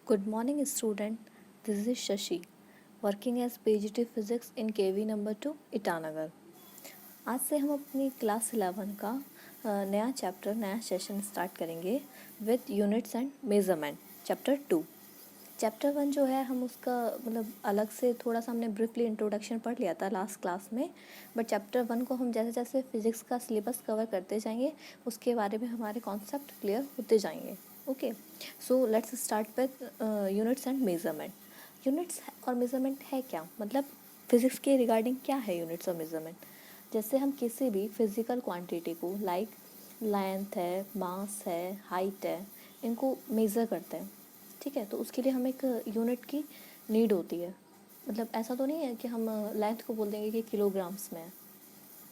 Good morning, student. This is Shashi, working as PGT Physics in KV number 2, Itanagar. आज से हम अपनी class 11 का नया चैप्टर, नया सेशन स्टार्ट करेंगे with units and measurement, chapter 2। Chapter 1 जो है हम उसका मतलब अलग से थोड़ा सा हमने ब्रीफली इंट्रोडक्शन पढ़ लिया था लास्ट क्लास में, बट चैप्टर 1 को हम जैसे जैसे फिज़िक्स का सिलेबस कवर करते जाएंगे उसके बारे में हमारे कॉन्सेप्ट क्लियर होते जाएंगे। Okay, so let's start with units and measurement. Units और मेजरमेंट है क्या, मतलब फिज़िक्स के रिगार्डिंग क्या है यूनिट्स और मेजरमेंट। जैसे हम किसी भी फिज़िकल क्वांटिटी को लाइक लेंथ है, मास है, हाइट है, इनको मेज़र करते हैं, ठीक है। तो उसके लिए हमें एक यूनिट की नीड होती है। मतलब ऐसा तो नहीं है कि हम लेंथ को बोल देंगे कि किलोग्राम्स में है,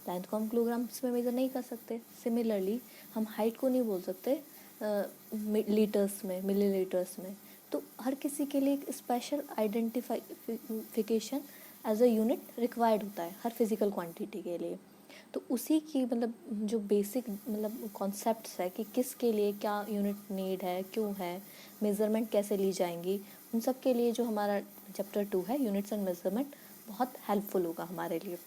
लेंथ को हम किलोग्राम्स में मेज़र नहीं कर सकते। सिमिलरली हम हाइट को नहीं बोल सकते लीटर्स में, मिलीलीटर्स में। तो हर किसी के लिए एक special identification as a unit required होता है हर फिज़िकल क्वांटिटी के लिए। तो उसी की मतलब जो बेसिक मतलब कॉन्सेप्ट्स है कि किसके लिए क्या यूनिट नीड है, क्यों है, मेज़रमेंट कैसे ली जाएंगी, उन सब के लिए जो हमारा चैप्टर 2 है यूनिट्स एंड मेज़रमेंट बहुत हेल्पफुल होगा हमारे लिए।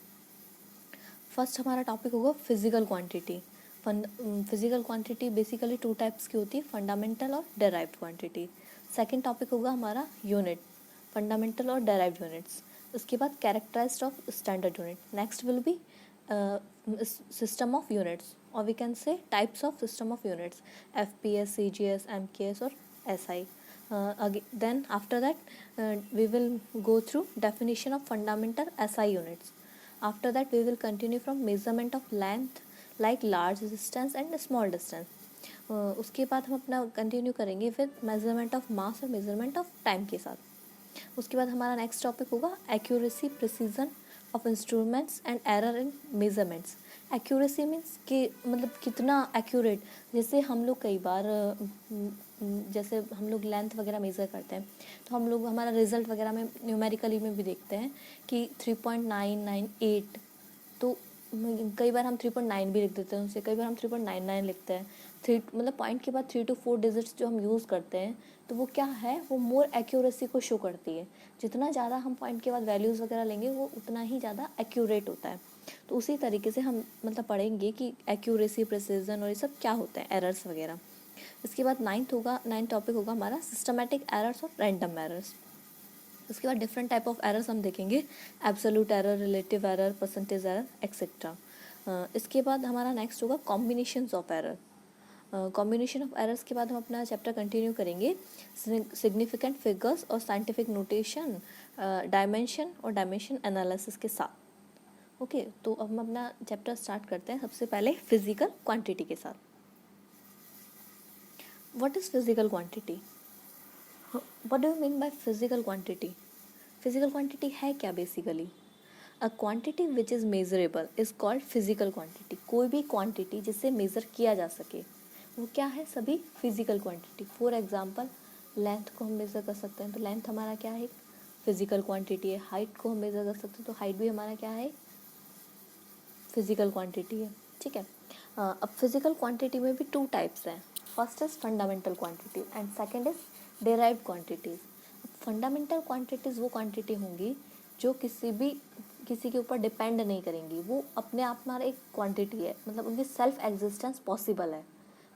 फर्स्ट हमारा टॉपिक होगा physical quantity. Physical quantity basically 2 types की होती है, फंडामेंटल और डेराइव्ड क्वांटिटी। सेकंड टॉपिक होगा हमारा यूनिट, फंडामेंटल और डेराइव्ड यूनिट्स। उसके बाद characterized of standard unit. Next will be system of units, और we can say types of system of units, FPS, CGS, MKS और SI. Then after that we will go through definition of fundamental SI units. After that we will continue from measurement of length like large distance and small distance. उसके बाद हम अपना continue करेंगे फिर measurement of mass और measurement of time के साथ। उसके बाद हमारा नेक्स्ट टॉपिक होगा accuracy, precision of instruments and error in measurements. Accuracy means कि मतलब कितना एक्यूरेट, जैसे हम लोग कई बार जैसे हम लोग लेंथ वगैरह मेज़र करते हैं तो हम लोग हमारा रिजल्ट वगैरह में न्यूमेरिकली में भी देखते हैं कि 3.998, तो कई बार हम 3.9 भी लिख देते हैं उनसे, कई बार हम 3.99 लिखते हैं। मतलब पॉइंट के बाद 3 to 4 डिजिट्स जो हम यूज़ करते हैं तो वो क्या है, वो मोर एक्यूरेसी को शो करती है। जितना ज़्यादा हम पॉइंट के बाद वैल्यूज़ वगैरह लेंगे वो उतना ही ज़्यादा एक्यूरेट होता है। तो उसी तरीके से हम मतलब पढ़ेंगे कि एक्यूरेसी, प्रिसीजन और ये सब क्या होता है, एरर्स वगैरह। इसके बाद नाइन्थ टॉपिक होगा हमारा सिस्टमेटिक एरर्स और रैंडम एरर्स। उसके बाद डिफरेंट टाइप ऑफ एरर्स हम देखेंगे, absolute error, relative error, percentage error, etcetera. इसके बाद हमारा नेक्स्ट होगा combinations of error. Combination of errors के बाद हम अपना चैप्टर कंटिन्यू करेंगे सिग्निफिकेंट फिगर्स और साइंटिफिक नोटेशन, डायमेंशन और डायमेंशन एनालिसिस के साथ। ओके, तो अब हम अपना चैप्टर स्टार्ट करते हैं सबसे पहले फिजिकल क्वांटिटी के साथ। What is physical quantity? What do you mean by physical quantity? Physical quantity है क्या basically? A quantity which is measurable is called physical quantity. कोई भी क्वांटिटी जिससे मेज़र किया जा सके वो क्या है, सभी physical quantity. For example length को हम मेज़र कर सकते हैं तो लेंथ हमारा क्या है, फिजिकल क्वांटिटी है। हाइट को हम मेज़र कर सकते हैं तो हाइट भी हमारा क्या है, फिजिकल क्वांटिटी है, ठीक है। अब फिजिकल क्वांटिटी में भी 2 टाइप्स हैं। First is fundamental quantity and second is derived quantities. Fundamental quantities वो क्वांटिटी होंगी जो किसी के ऊपर डिपेंड नहीं करेंगी, वो अपने आप में एक क्वांटिटी है, मतलब उनकी सेल्फ एग्जिस्टेंस पॉसिबल है,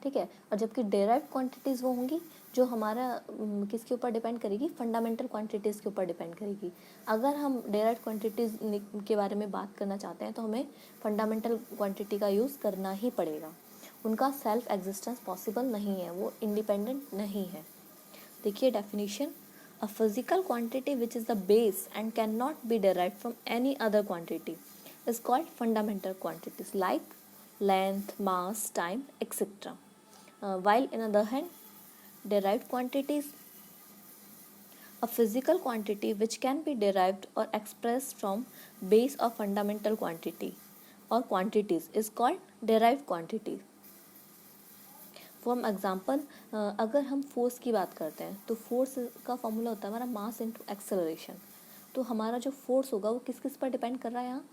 ठीक है। और जबकि डेराइव्ड क्वांटिटीज़ वो होंगी जो हमारा किसके ऊपर डिपेंड करेगी, फंडामेंटल क्वांटिटीज़ के ऊपर डिपेंड करेगी। अगर हम डेराइव्ड क्वांटिटीज़ के बारे में बात करना चाहते हैं तो हमें फंडामेंटल क्वांटिटी का यूज़ करना ही पड़ेगा। उनका सेल्फ एग्जिस्टेंस पॉसिबल नहीं है, वो इंडिपेंडेंट नहीं है। देखिए definition, a physical quantity which is the base and can not be derived from any other quantity is called fundamental quantities like length, mass, time, etcetera. While in other hand, derived quantities, a physical quantity which can be derived or expressed from base of fundamental quantity or quantities is called derived quantity. For example अगर हम force की बात करते हैं तो force का formula होता है हमारा मास इंटू एक्सेलरेशन। तो हमारा जो फोर्स होगा वो किस किस पर डिपेंड कर रहा है, यहाँ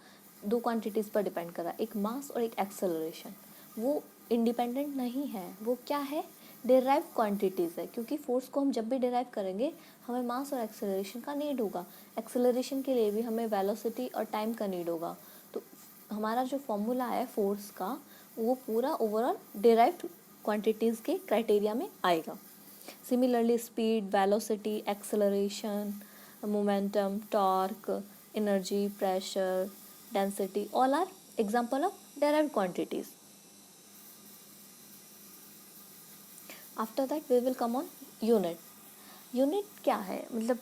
2 क्वांटिटीज़ पर डिपेंड कर रहा है, एक मास और एक एक्सेलरेशन। वो इंडिपेंडेंट नहीं है, वो क्या है, डिराइव क्वांटिटीज़ है, क्योंकि फोर्स को हम जब भी डिराइव करेंगे हमें मास और एक्सेलरेशन का नीड होगा। एक्सेलरेशन के लिए भी हमें वेलोसिटी और टाइम का नीड होगा। तो हमारा जो फॉर्मूला है फोर्स का वो पूरा ओवरऑल डिराइव्ड क्वांटिटीज़ के क्राइटेरिया में आएगा। Similarly speed, velocity, acceleration, momentum, torque, energy, pressure, density, all are example of derived quantities. After that we will come on unit. Unit क्या है, मतलब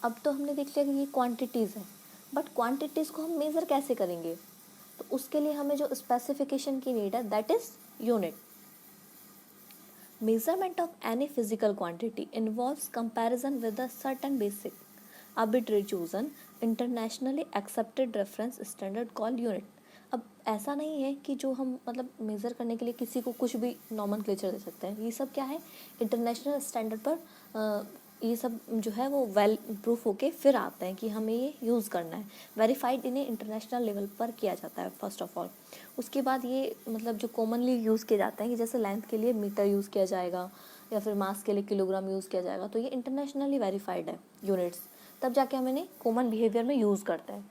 अब तो हमने देख लिया कि ये क्वांटिटीज़ है, बट क्वांटिटीज़ को हम मेज़र कैसे करेंगे, तो उसके लिए हमें जो स्पेसिफिकेशन की नीड है that is unit. Measurement of any physical quantity involves comparison with a certain basic, arbitrary chosen, internationally accepted reference standard called unit. अब ऐसा नहीं है कि जो हम मतलब मेज़र करने के लिए किसी को कुछ भी नॉमनक्लेचर दे सकते हैं. ये सब क्या है, इंटरनेशनल स्टैंडर्ड पर ये सब जो है वो वेल प्रूफ होके फिर आते हैं कि हमें ये यूज़ करना है. वेरीफाइड इन्हें इंटरनेशनल लेवल पर किया जाता है फर्स्ट ऑफ ऑल. उसके बाद ये मतलब जो कॉमनली यूज़ किए जाते हैं कि जैसे लेंथ के लिए मीटर यूज़ किया जाएगा या फिर मास के लिए किलोग्राम यूज़ किया जाएगा, तो ये इंटरनेशनली वेरीफाइड है यूनिट्स, तब जाके हम इन्हें कॉमन बिहेवियर में यूज़ करते हैं.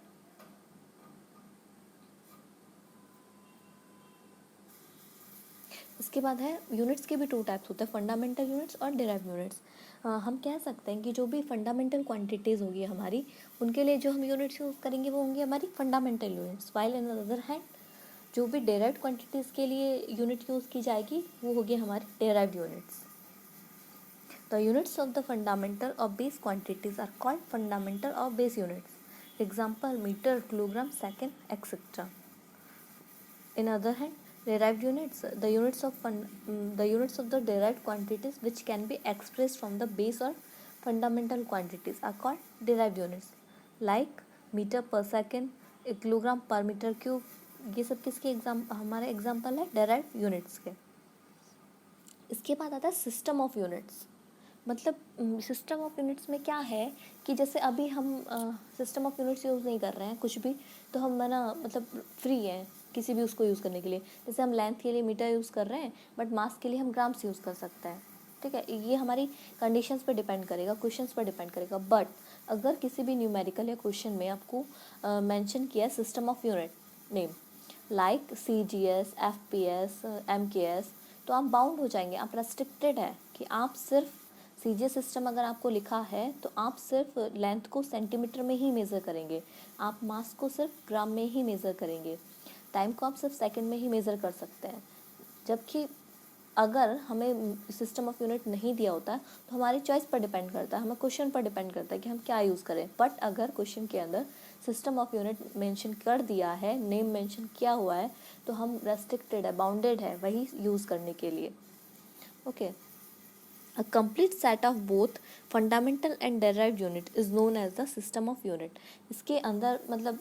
इसके बाद है यूनिट्स के भी टू टाइप्स होते हैं, फंडामेंटल यूनिट्स और डिराइव यूनिट्स. हम कह सकते हैं कि जो भी फंडामेंटल क्वांटिटीज़ होगी हमारी, उनके लिए जो हम यूनिट्स यूज़ करेंगे वो होंगी हमारी fundamental units. While in other hand जो भी डिराइव्ड क्वांटिटीज़ के लिए यूनिट यूज़ की जाएगी वो होगी हमारी derived units. The units of the fundamental और base quantities are called fundamental और base units. Example metre, kilogram, second, etcetera. In other hand, derived units, the units of the derived quantities which can be expressed from the base or fundamental quantities are called derived units. Like meter per second, kilogram per meter cube. ये सब किसके हमारे example है derived units के. इसके बाद आता है सिस्टम ऑफ यूनिट्स. मतलब सिस्टम ऑफ यूनिट्स में क्या है कि जैसे अभी हम सिस्टम ऑफ यूनिट्स यूज़ नहीं कर रहे हैं कुछ भी, तो हम ना मतलब फ्री हैं किसी भी उसको यूज़ करने के लिए. जैसे हम लेंथ के लिए मीटर यूज़ कर रहे हैं बट मास के लिए हम ग्राम्स यूज़ कर सकते हैं. ठीक है, ये हमारी कंडीशंस पर डिपेंड करेगा, क्वेश्चंस पर डिपेंड करेगा. बट अगर किसी भी न्यूमेरिकल या क्वेश्चन में आपको मेंशन किया है system of unit name like CGS, FPS, MKS, तो आप बाउंड हो जाएंगे, आप रेस्ट्रिक्टेड है कि आप सिर्फ CGS सिस्टम अगर आपको लिखा है तो आप सिर्फ लेंथ को सेंटीमीटर में ही मेज़र करेंगे, आप मास को सिर्फ ग्राम में ही मेज़र करेंगे, टाइम को आप सिर्फ सेकंड में ही मेज़र कर सकते हैं. जबकि अगर हमें सिस्टम ऑफ यूनिट नहीं दिया होता है तो हमारी चॉइस पर डिपेंड करता है, हमें क्वेश्चन पर डिपेंड करता है कि हम क्या यूज़ करें. बट अगर क्वेश्चन के अंदर सिस्टम ऑफ यूनिट मेंशन कर दिया है, नेम मेंशन किया हुआ है, तो हम रेस्ट्रिक्टेड है, बाउंडेड है वही यूज़ करने के लिए. Okay. A complete set of both fundamental and derived unit is known as the system of unit. इसके अंदर मतलब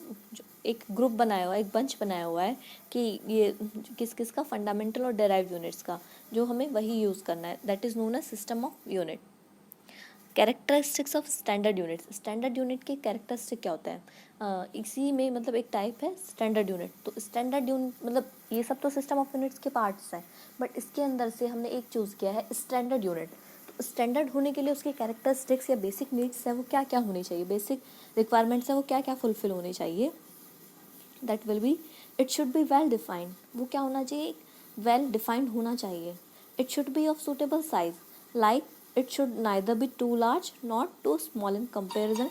एक ग्रुप बनाया हुआ है, एक बंच बनाया हुआ है कि ये किस किस का फंडामेंटल और डेराइव्ड यूनिट्स का, जो हमें वही यूज़ करना है. That is known as system of unit. Characteristics of standard units. Standard unit के कैरेक्टरिस्टिक क्या होता है, इसी में मतलब एक टाइप है स्टैंडर्ड यूनिट. तो स्टैंडर्ड यूनिट मतलब ये सब तो सिस्टम ऑफ यूनिट्स के पार्ट्स हैं, बट इसके अंदर से हमने एक चूज़ किया है स्टैंडर्ड यूनिट. तो स्टैंडर्ड होने के लिए उसके कैरेक्टरिस्टिक्स या बेसिक नीड्स हैं वो क्या क्या होनी चाहिए, बेसिक रिक्वायरमेंट्स हैं वो क्या क्या फुलफिल होनी चाहिए. That will be, it should be well defined. वो क्या होना चाहिए, वेल डिफाइंड होना चाहिए. It should be of suitable size, like it should neither be too large nor too small in comparison